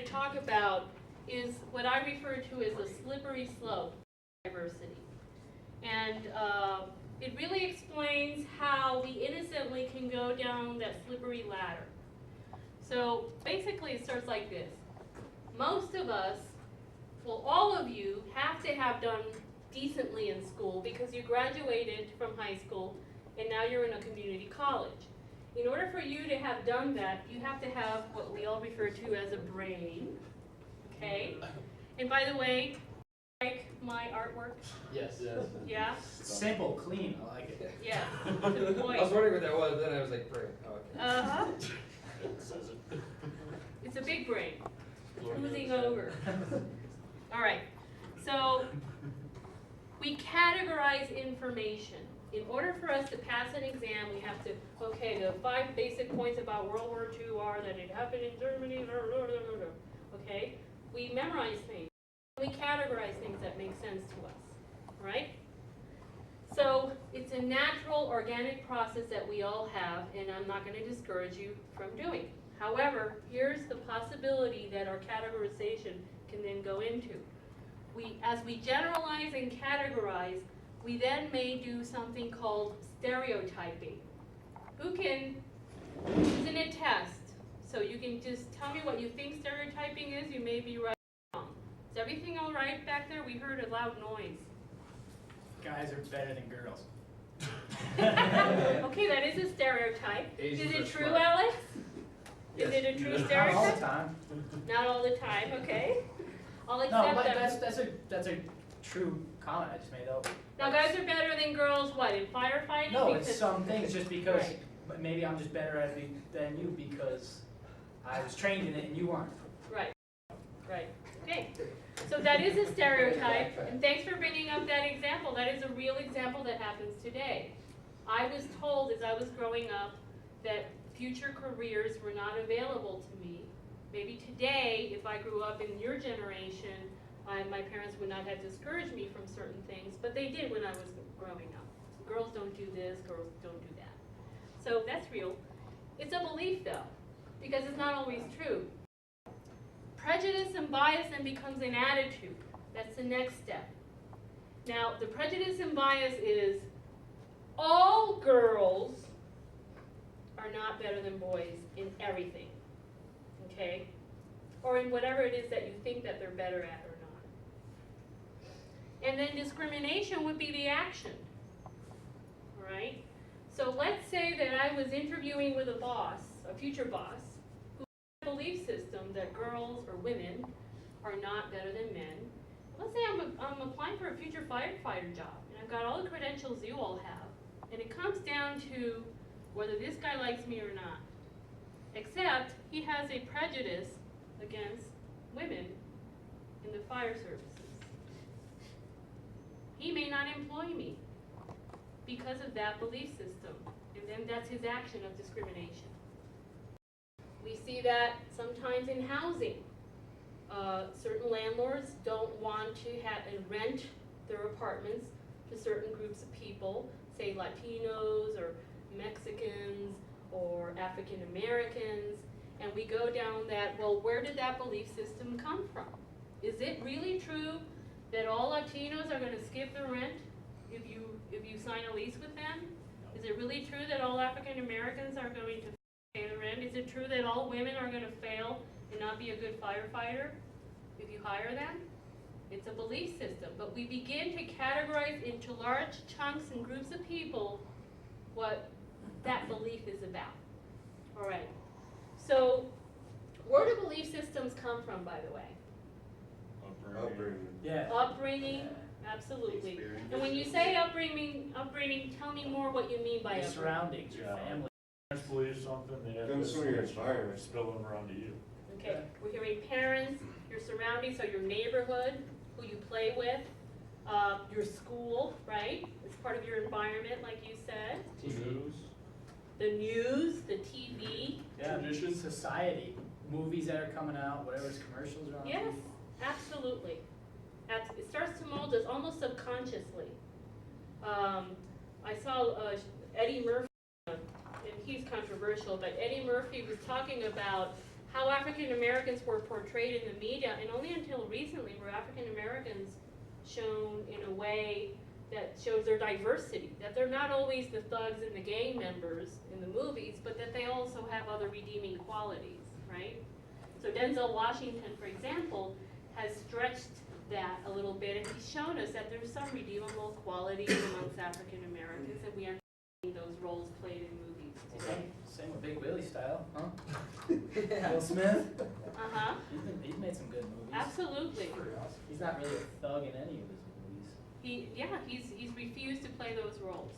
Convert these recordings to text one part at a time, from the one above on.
to talk about is what I refer to as a slippery slope of diversity. And it really explains how we innocently can go down that slippery ladder. So basically it starts like this. Most of us, well, all of you have to have done decently in school because you graduated from high school and now you're in a community college. In order for you to have done that, you have to have what we all refer to as a brain, okay? And by the way, like my artwork? Yes. Yeah? Simple, clean, I like it. Yeah, to the I point. was wondering what that was, then I was like, brain. Oh, okay. Uh-huh. It says it. It's a big brain, oozing over. All right, so we categorize information. In order for us to pass an exam, we have to, okay, the 5 basic points about World War II are that it happened in Germany, okay? We memorize things. We categorize things that make sense to us, right? So it's a natural, organic process that we all have, and I'm not going to discourage you from doing. However, here's the possibility that our categorization can then go into. As we generalize and categorize, we then may do something called stereotyping. Who can, isn't it test? So you can just tell me what you think stereotyping is, you may be right or wrong. Is everything all right back there? We heard a loud noise. Guys are better than girls. Okay, that is a stereotype. Asians Is are it true, smart. Alex? Yes. Is it a true Not all the stereotype? time. Not all the time, okay. I'll No, accept but that. that's a true comment I just made though. Now guys are better than girls, what, in firefighting? No, Because- it's some things just because Right. but maybe I'm just better at it than you because I was trained in it and you weren't. Right, right, okay. So that is a stereotype, and thanks for bringing up that example. That is a real example that happens today. I was told as I was growing up that future careers were not available to me. Maybe today, if I grew up in your generation, my parents would not have discouraged me from certain things, but they did when I was growing up. Girls don't do this, girls don't do that. So that's real. It's a belief though, because it's not always true. Prejudice and bias then becomes an attitude. That's the next step. Now, the prejudice and bias is all girls are not better than boys in everything, okay? Or in whatever it is that you think that they're better at or not. And then discrimination would be the action, all right? So let's say that I was interviewing with a boss, a future boss, belief system that girls or women are not better than men. Let's say I'm applying for a future firefighter job, and I've got all the credentials you all have, and it comes down to whether this guy likes me or not. Except he has a prejudice against women in the fire services. He may not employ me because of that belief system, and then that's his action of discrimination. We see that sometimes in housing. Certain landlords don't want to rent their apartments to certain groups of people, say Latinos or Mexicans or African Americans, and we go down that, well, where did that belief system come from? Is it really true that all Latinos are going to skip the rent if you sign a lease with them? Is it really true that all African Americans are going to pay the rent? Is it true that all women are going to fail and not be a good firefighter if you hire them? It's a belief system, but we begin to categorize into large chunks and groups of people what that belief is about. All right, so where do belief systems come from, by the way? Upbringing. Yeah. Upbringing, absolutely. Experience. And when you say upbringing, tell me more what you mean by Your upbringing. surroundings, your Yeah. family. Parents believe something, they have Comes this from your environment. spilling around to you. Okay, we're hearing parents, your surroundings, so your neighborhood, who you play with, your school, right? It's part of your environment, like you said. News. The news, the TV. Yeah, Traditions. society, movies that are coming out, whatever's commercials are on. Yes, TV. absolutely. It starts to mold us almost subconsciously. I saw Eddie Murphy, and he's controversial, but Eddie Murphy was talking about how African Americans were portrayed in the media, and only until recently were African Americans shown in a way that shows their diversity, that they're not always the thugs and the gang members in the movies, but that they also have other redeeming qualities, right? So Denzel Washington, for example, has stretched that a little bit, and he's shown us that there's some redeemable qualities amongst African Americans, and we are seeing those roles played in movies today. Same with Big Willie style, huh? Will Smith. Uh-huh, He's made some good movies. absolutely. He's not really a thug in any of his movies. He's refused to play those roles.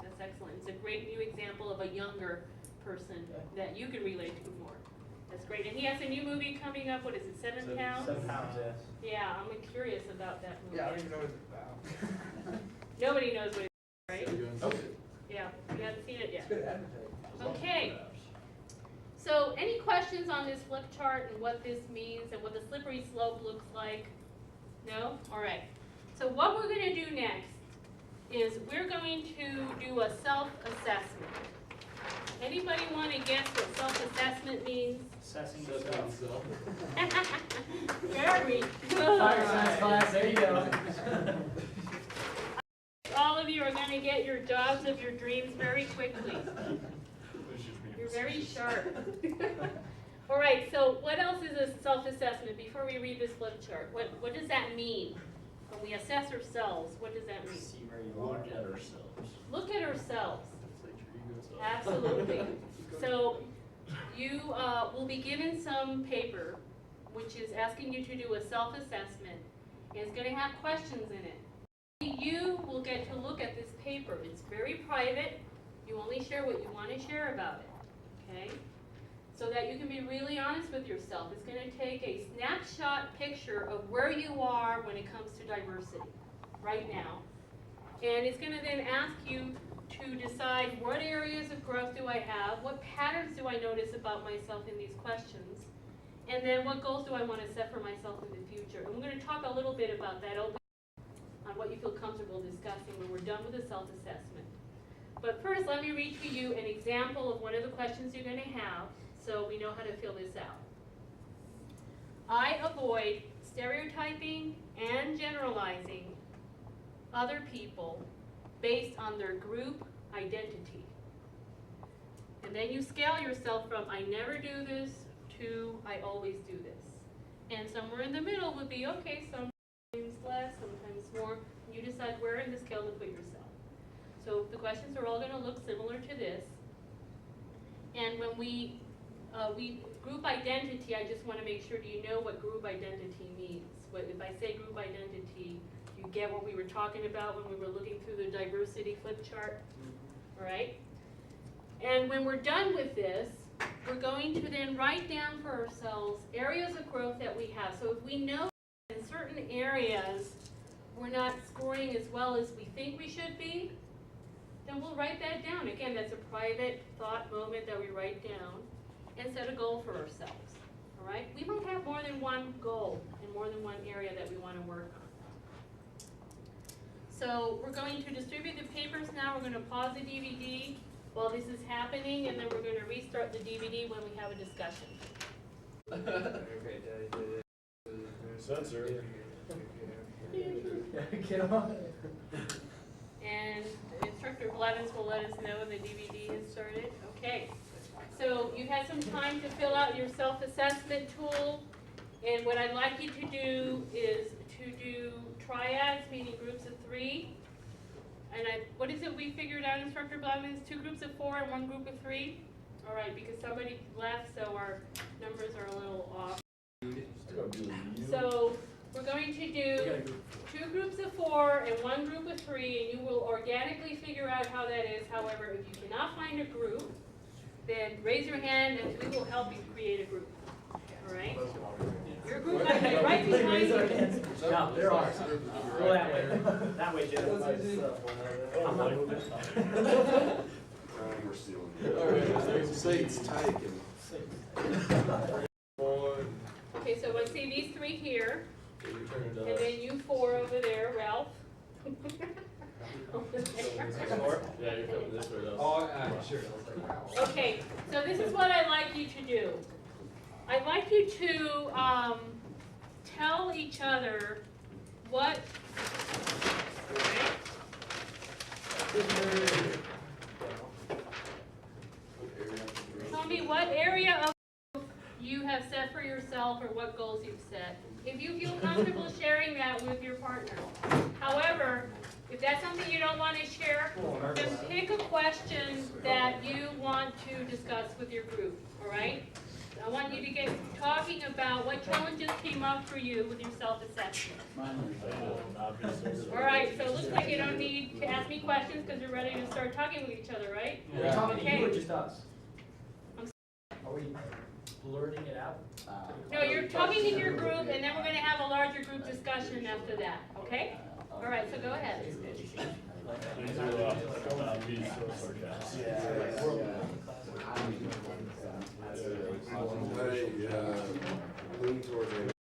That's excellent. It's a great new example of a younger person that you can relate to more. That's great. And he has a new movie coming up. What is it, 7 Pounds? 7 Pounds, yes. Yeah, I'm curious about that movie. Yeah, I don't even know what it's about. Nobody knows what it's about, right? Nope. Yeah, we haven't seen it yet. It's good advertising. Okay. So any questions on this flip chart and what this means and what the slippery slope looks like? No? All right. So what we're going to do next is we're going to do a self-assessment. Anybody want to guess what self-assessment means? Assessing yourself. Very Fire good. science class, there you go. All of you are going to get your jobs of your dreams very quickly. You're very sharp. All right, so what else is a self-assessment? Before we read this flip chart, what does that mean? When we assess ourselves, what does that mean? See where you Look are. at ourselves. Look at ourselves. Deflate your egos up. Absolutely. So you will be given some paper, which is asking you to do a self-assessment. It's going to have questions in it. You will get to look at this paper. It's very private. You only share what you want to share about it, okay? So that you can be really honest with yourself. It's going to take a snapshot picture of where you are when it comes to diversity right now. And it's going to then ask you to decide what areas of growth do I have, what patterns do I notice about myself in these questions, and then what goals do I want to set for myself in the future. And we're going to talk a little bit about that on what you feel comfortable discussing when we're done with the self-assessment. But first, let me read to you an example of one of the questions you're going to have so we know how to fill this out. I avoid stereotyping and generalizing other people based on their group identity. And then you scale yourself from I never do this to I always do this. And somewhere in the middle would be, okay, sometimes less, sometimes more. You decide where in the scale to put yourself. So the questions are all going to look similar to this. And when we group identity, I just want to make sure, do you know what group identity means? If I say group identity, you get what we were talking about when we were looking through the diversity flip chart, all right? And when we're done with this, we're going to then write down for ourselves areas of growth that we have. So if we know in certain areas we're not scoring as well as we think we should be, then we'll write that down. Again, that's a private thought moment that we write down and set a goal for ourselves, all right? We might have more than one goal in more than one area that we want to work on. So we're going to distribute the papers now. We're going to pause the DVD while this is happening, and then we're going to restart the DVD when we have a discussion. Censor. Get on. And Instructor Blevins will let us know when the DVD has started. Okay, so you've had some time to fill out your self-assessment tool, and what I'd like you to do is to do triads, meaning groups of 3. And what is it we figured out, Instructor Blevins? 2 groups of 4 and 1 group of 3? All right, because somebody left, so our numbers are a little off. So we're going to do 2 groups of 4 and 1 group of 3, and you will organically figure out how that is. However, if you cannot find a group, then raise your hand and we will help you create a group. All right? Your group might be right behind you. No, there are. Go that way. That way, Jim. I'm not moving. We're stealing. Seats taken. Okay, so I see these 3 here, and then you 4 over there, Ralph. Over there. Yeah, you're coming this way though. Oh, sure. Okay, so this is what I'd like you to do. I'd like you to tell each other what, tell me what area of you have set for yourself or what goals you've set. If you feel comfortable sharing that with your partner. However, if that's something you don't want to share, then pick a question that you want to discuss with your group, all right? I want you to get talking about what challenges came up for you with your self-assessment. All right, so it looks like you don't need to ask me questions because you're ready to start talking with each other, right? Are we talking to you or Okay. just us? I'm Are we blurting it out? No, you're talking in your group, and then we're going to have a larger group discussion after that, okay? All right, so go ahead. Please do not be so sarcastic. Lean towards it.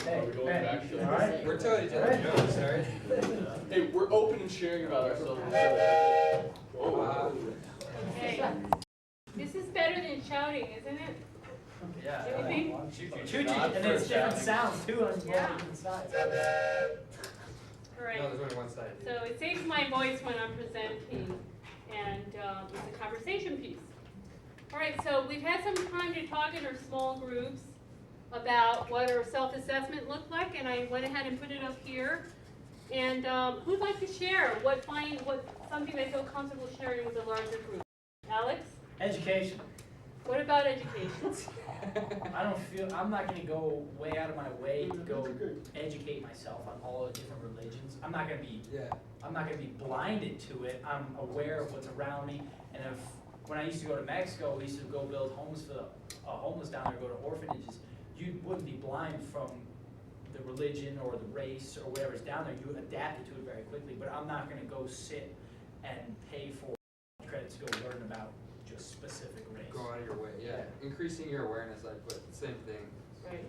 Hey, we going Ben, back to- all right? We're telling each other jokes, alright? Hey, we're open and sharing about ourselves. Okay. This is better than shouting, isn't it? Yeah. Don't you think? Choo-choo, and it's different sounds too on Yeah. different sides. All right. No, there's only one side. So it saves my voice when I'm presenting, and it's a conversation piece. All right, so we've had some time to talk in our small groups about what our self-assessment looked like, and I went ahead and put it up here. And who'd like to share what something they feel comfortable sharing with a larger group? Alex, Education. what about education? I'm not gonna go way out of my way to go educate myself on all the different religions. I'm not gonna be blinded to it. I'm aware of what's around me, and when I used to go to Mexico, we used to go build homes for the homeless down there, go to orphanages. You wouldn't be blind from the religion or the race or whatever's down there. You adapted to it very quickly, but I'm not gonna go sit and pay for credits to go learn about just specific race. Go out of your way, yeah. Increasing your awareness, I put the same thing. Right.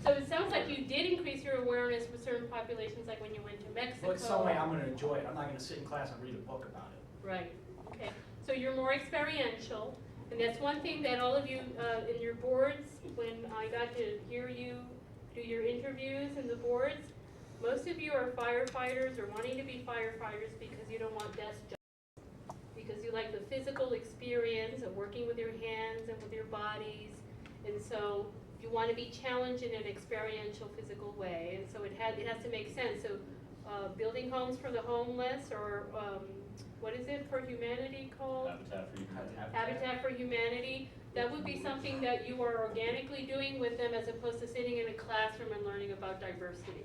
So it sounds like you did increase your awareness with certain populations, like when you went to Mexico. But some way I'm gonna enjoy it. I'm not gonna sit in class and read a book about it. Right, okay. So you're more experiential, and that's one thing that all of you in your boards, when I got to hear you do your interviews in the boards, most of you are firefighters or wanting to be firefighters because you don't want desk jobs. Because you like the physical experience of working with your hands and with your bodies, and so you want to be challenged in an experiential, physical way, and so it has to make sense. So building homes for the homeless, or what is it for humanity called? Habitat for Humanity. Habitat for Humanity. That would be something that you are organically doing with them as opposed to sitting in a classroom and learning about diversity.